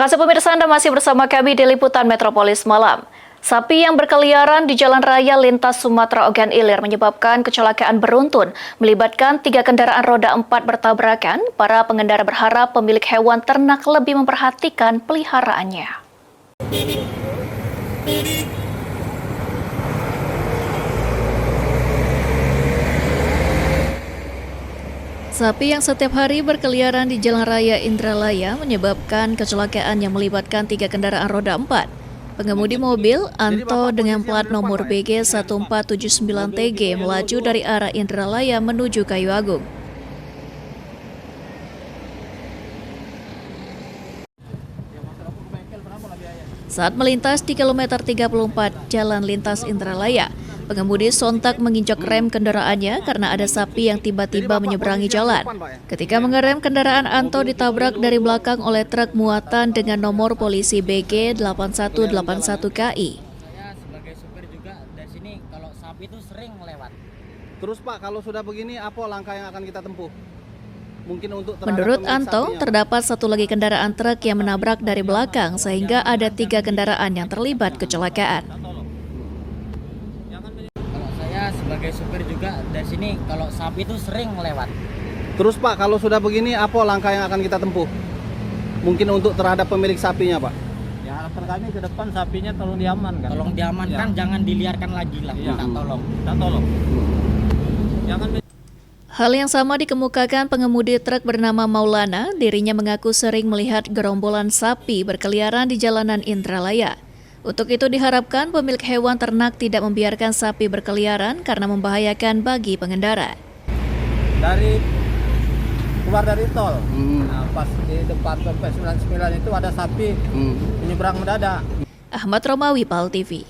Kasih pemirsa, Anda masih bersama kami di Liputan Metropolis Malam. Sapi yang berkeliaran di jalan raya lintas Sumatera Ogan Ilir menyebabkan kecelakaan beruntun, melibatkan 3 kendaraan roda 4 bertabrakan. Para pengendara berharap pemilik hewan ternak lebih memperhatikan peliharaannya. Sapi yang setiap hari berkeliaran di Jalan Raya Indralaya menyebabkan kecelakaan yang melibatkan 3 kendaraan roda 4. Pengemudi mobil, Anto dengan plat nomor BG 1479TG melaju dari arah Indralaya menuju Kayu Agung. Saat melintas di kilometer 34 Jalan Lintas Indralaya, pengemudi sontak menginjak rem kendaraannya karena ada sapi yang tiba-tiba menyeberangi jalan. Ketika mengerem, kendaraan Anto ditabrak dari belakang oleh truk muatan dengan nomor polisi BG 8181KI. Saya sebagai supir juga dari sini kalau sapi itu sering lewat. Terus Pak, kalau sudah begini apa langkah yang akan kita tempuh? Mungkin untuk Menurut Anto, terdapat satu lagi kendaraan truk yang menabrak dari belakang sehingga ada 3 kendaraan yang terlibat kecelakaan. Kalau saya sebagai supir juga dari sini kalau sapi itu sering lewat. Terus Pak, kalau sudah begini apa langkah yang akan kita tempuh? Mungkin untuk terhadap pemilik sapinya Pak? Ya harapan kami ke depan sapinya tolong diamankan. Tolong diamankan, Ya. jangan diliarkan lagi lah. Iya. Minta tolong. Kita tolong. Jangan Hal yang sama dikemukakan pengemudi truk bernama Maulana. Dirinya mengaku sering melihat gerombolan sapi berkeliaran di jalanan Indralaya. Untuk itu diharapkan pemilik hewan ternak tidak membiarkan sapi berkeliaran karena membahayakan bagi pengendara. dari keluar dari tol. Nah, pas di depan PP 99 itu ada sapi menyeberang mendadak. Ahmad Romawi, PAL TV.